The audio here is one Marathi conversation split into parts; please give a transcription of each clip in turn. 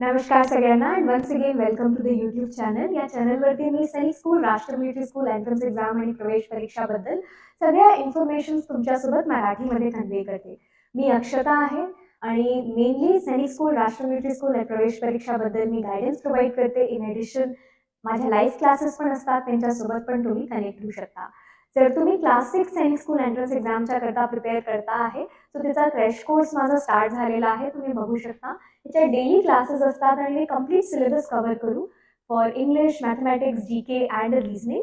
नमस्कार सगळ्यांना and once again welcome to the YouTube channel. या चॅनलवरती मी सैनिक स्कूल, राष्ट्र मिलिटरी स्कूल एंट्रन्स एक्झाम आणि प्रवेश परीक्षाबद्दल सगळ्या इन्फॉर्मेशन तुमच्यासोबत मराठीमध्ये कन्वे करते. मी अक्षता आहे आणि मेनली सैनिक स्कूल, राष्ट्र मिलिटरी स्कूल आणि प्रवेश परीक्षाबद्दल मी गायडन्स प्रोव्हाइड करते. इन ॲडिशन माझ्या लाईव्ह क्लासेस पण असतात, त्यांच्यासोबत पण तुम्ही कनेक्ट होऊ शकता. जर तुम्ही क्लास 6 सैनिक स्कूल एंट्रन्स एक्झामच्या करता प्रिपेअर करता आहे तर त्याचा क्रॅश कोर्स माझा स्टार्ट झालेला आहे, तुम्ही बघू शकता. त्याच्या डेली क्लासेस असतात आणि मी कंप्लीट सिलेबस कव्हर करू for English, mathematics, GK and reasoning.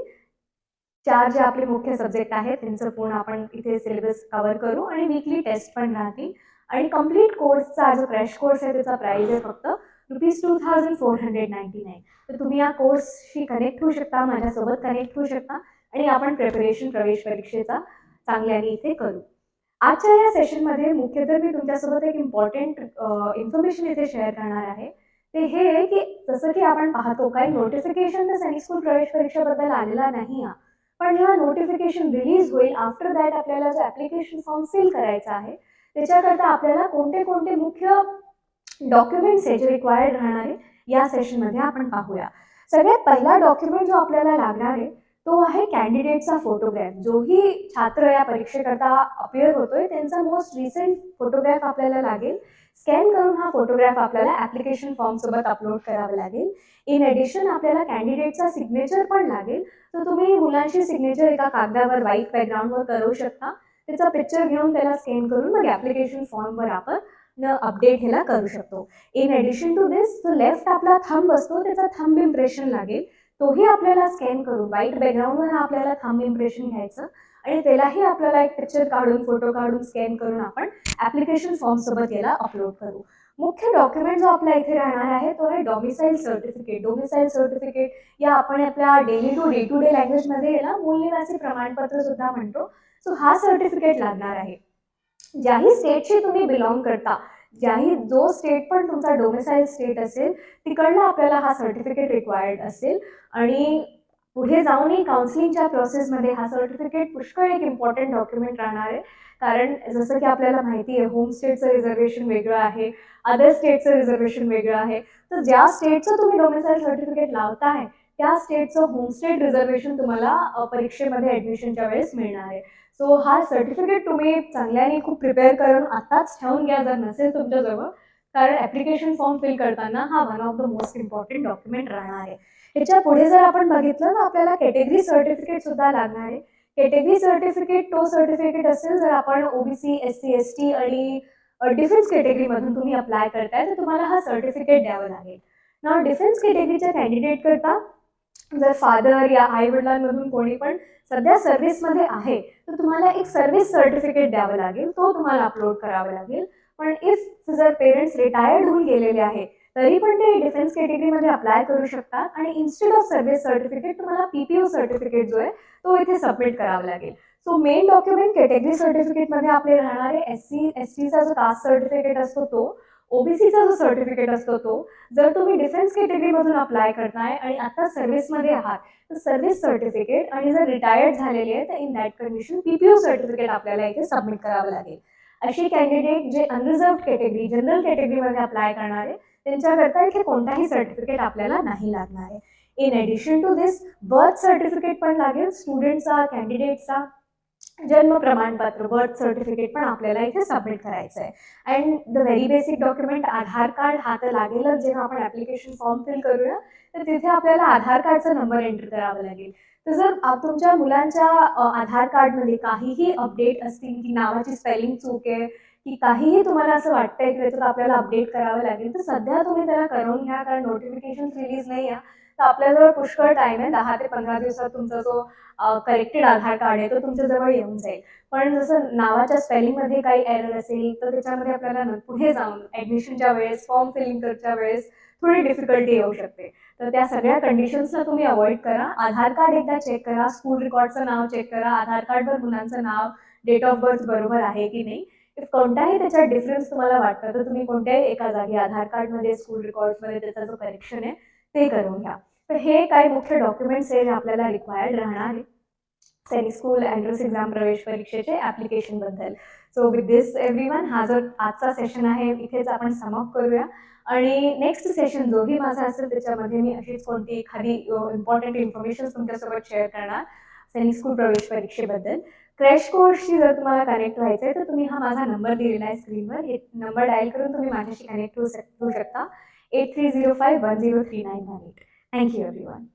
4 जे आपले मुख्य सब्जेक्ट आहेत त्यांचं पूर्ण आपण इथे सिलेबस कव्हर करू आणि वीकली टेस्ट पण राहतील. आणि कंप्लीट कोर्सचा जो क्रॅश कोर्स आहे त्याचा प्राइस आहे फक्त ₹2499. तर तुम्ही या कोर्सशी कनेक्ट होऊ शकता, माझ्यासोबत कनेक्ट होऊ शकता आणि आपण प्रिपरेशन प्रवेश परीक्षेचा चांगल्याने इथे करू. आजच्या या सेशनमध्ये मुख्यतः मी तुमच्यासोबत एक इम्पॉर्टंट इन्फॉर्मेशन इथे शेअर करणार आहे. ते हे आहे की जसं की आपण पाहतो काही नोटिफिकेशन तर सैनिक स्कूल प्रवेश परीक्षेबद्दल आलेला नाही आहे, पण जेव्हा नोटिफिकेशन रिलीज होईल आफ्टर दॅट आपल्याला जो ॲप्लिकेशन फॉर्म फिल करायचा आहे त्याच्याकरता आपल्याला कोणते कोणते मुख्य डॉक्युमेंट्स आहे जे रिक्वायर्ड राहणार आहे या सेशनमध्ये आपण पाहूया. सगळ्यात पहिला डॉक्युमेंट जो आपल्याला लागणार आहे तो आहे कॅन्डिडेटचा फोटोग्राफ. जोही छात्र या परीक्षेकरता अपियर होतोय त्यांचा मोस्ट रिसेंट फोटोग्राफ आपल्याला लागेल. स्कॅन करून हा फोटोग्राफ आपल्याला ॲप्लिकेशन फॉर्मसोबत अपलोड करावा लागेल. इन ॲडिशन आपल्याला कॅन्डिडेटचा सिग्नेचर पण लागेल. तर तुम्ही मुलांची सिग्नेचर एका कागदावर व्हाईट बॅकग्राऊंडवर करू शकता. त्याचा पिक्चर घेऊन त्याला स्कॅन करून मग ॲप्लिकेशन फॉर्मवर आपण अपडेट ह्याला करू शकतो. इन ॲडिशन टू दिस जो लेफ्ट आपला थंब असतो त्याचा थंब इम्प्रेशन लागेल. तोही आपल्याला स्कॅन करून व्हाईट बॅकग्राऊंडवर आपल्याला थंब इम्प्रेशन घ्यायचं आणि त्यालाही आपल्याला एक पिक्चर काढून फोटो काढून स्कॅन करून आपण ॲप्लिकेशन फॉर्मसोबत याला अपलोड करू. मुख्य डॉक्युमेंट जो आपला इथे राहणार आहे तो आहे डॉमिसाईल सर्टिफिकेट. डोमिसाईल सर्टिफिकेट या आपण आपल्या डे टू डे लँग्वेजमध्ये याला मूलनिवासी प्रमाणपत्र सुद्धा म्हणतो. सो हा सर्टिफिकेट लागणार आहे. ज्याही स्टेटशी तुम्ही बिलॉंग करता, जो स्टेट पण तुमचा डोमिसाईल स्टेट असेल तिकडला आपल्याला हा सर्टिफिकेट रिक्वायर्ड असेल. आणि पुढे जाऊनही काउन्सिलिंगच्या प्रोसेसमध्ये हा सर्टिफिकेट पुष्कळ एक इम्पॉर्टंट डॉक्युमेंट राहणार आहे. कारण जसं की आपल्याला माहिती आहे होम स्टेटचं रिझर्वेशन वेगळं आहे, अदर स्टेटचं रिझर्वेशन वेगळं आहे. तर ज्या स्टेटचं तुम्ही डोमिसाईल सर्टिफिकेट लावताय त्या स्टेटचं होम स्टेट रिझर्वेशन तुम्हाला परीक्षेमध्ये ॲडमिशनच्या वेळेस मिळणार आहे. सो हा सर्टिफिकेट तुम्ही चांगल्याने खूप प्रिपेअर करून आत्ताच ठेवून घ्या जर नसेल तुमच्याजवळ, कारण ॲप्लिकेशन फॉर्म फिल करताना हा one of the most important document राहणार आहे. ह्याच्या पुढे जर आपण बघितलं तर आपल्याला कॅटेगरी सर्टिफिकेट सुद्धा लागणार आहे. कॅटेगरी सर्टिफिकेट तो सर्टिफिकेट असेल जर आपण ओबीसी, SC, ST आणि डिफेन्स कॅटेगरीमधून तुम्ही अप्लाय करताय तर तुम्हाला हा सर्टिफिकेट द्यावं लागेल. ना डिफेन्स कॅटेगरीच्या कॅन्डिडेट करता जर फादर या आई वडिलांमधून कोणी पण सध्या सर्व्हिसमध्ये आहे तर तुम्हाला एक सर्व्हिस सर्टिफिकेट द्यावं लागेल, तो तुम्हाला अपलोड करावा लागेल. पण इफ जर पेरेंट्स रिटायर्ड होऊन गेलेले आहे तरी पण ते डिफेन्स कॅटेगरीमध्ये अप्लाय करू शकतात आणि इन्स्टेड ऑफ सर्व्हिस सर्टिफिकेट तुम्हाला PPO सर्टिफिकेट जो आहे तो इथे सबमिट करावा लागेल. सो मेन डॉक्युमेंट कॅटेगरी सर्टिफिकेटमध्ये आपले राहणारे SC, STचा जो कास्ट सर्टिफिकेट असतो तो, ओबीसीचा जो सर्टिफिकेट असतो तो, जर तुम्ही डिफेन्स कॅटेगरीमधून अप्लाय करताय आणि आता सर्व्हिसमध्ये आहात तर सर्व्हिस सर्टिफिकेट, आणि जर रिटायर्ड झालेले आहे तर in that condition PPO certificate आपल्याला इथे सबमिट करावं लागेल. असे कॅन्डिडेट जे अनरिझर्व्ड कॅटेगरी, जनरल कॅटेगरीमध्ये अप्लाय करणारे त्यांच्याकरता इथे कोणताही सर्टिफिकेट आपल्याला नाही लागणार आहे. In addition to this birth certificate पण लागेल. स्टुडंटचा, कॅन्डिडेटचा जन्म प्रमाणपत्र, बर्थ सर्टिफिकेट पण आपल्याला इथे सबमिट करायचं आहे. And the very basic document Aadhaar card हा तर लागेलच. जेव्हा आपण ॲप्लिकेशन फॉर्म फिल करूया तर तिथे आपल्याला आधार कार्डचा नंबर एंटर करावा लागेल. तर जर तुमच्या मुलांच्या आधार कार्डमध्ये काहीही अपडेट असतील की नावाची स्पेलिंग चूक आहे की काहीही तुम्हाला असं वाटतंय की त्याच्यात आपल्याला अपडेट करावं लागेल तर सध्या तुम्ही त्याला करून घ्या, कारण नोटिफिकेशन रिलीज नाही आहे. तर आपल्याजवळ पुष्कळ टाईम आहे. 10 ते 15 दिवसात तुमचा जो करेक्टेड आधार कार्ड आहे तो तुमच्याजवळ येऊन जाईल. पण जसं नावाच्या स्पेलिंगमध्ये काही एरर असेल तर त्याच्यामध्ये आपल्याला पुढे जाऊन ॲडमिशनच्या वेळेस, फॉर्म फिलिंग करच्या वेळेस थोडी डिफिकल्टी येऊ शकते. तर त्या सगळ्या कंडिशन्सला तुम्ही अवॉइड करा. आधार कार्ड एकदा चेक करा, स्कूल रेकॉर्डचं नाव चेक करा, आधार कार्डवर मुलांचं नाव, डेट ऑफ बर्थ बरोबर आहे की नाही. इफ कोणताही त्याच्यात डिफरन्स तुम्हाला वाटतं तर तुम्ही कोणत्याही एका जागी आधार कार्डमध्ये, स्कूल रेकॉर्ड्समध्ये त्याचा जो करेक्शन आहे ते करून घ्या. तर हे काही मुख्य डॉक्युमेंट्स आहे जे आपल्याला रिक्वायर्ड राहणार आहे सैनिक स्कूल एंट्रन्स एक्झाम प्रवेश परीक्षेचे ॲप्लिकेशनबद्दल. सो विथ दिस एव्हरीवन, हा जो आजचा सेशन आहे इथेच आपण समाप्त करूया. आणि नेक्स्ट सेशन जोही माझा असेल त्याच्यामध्ये मी अशीच कोणती एखादी इम्पॉर्टंट इन्फॉर्मेशन तुमच्यासोबत शेअर करणार सैनिक स्कूल प्रवेश परीक्षेबद्दल. क्रॅश कोर्सशी जर तुम्हाला कनेक्ट व्हायचं आहे तर तुम्ही हा माझा नंबर दिलेला आहे स्क्रीनवर, हे नंबर डायल करून तुम्ही माझ्याशी कनेक्ट होऊ शकता 8305103918. Thank you everyone.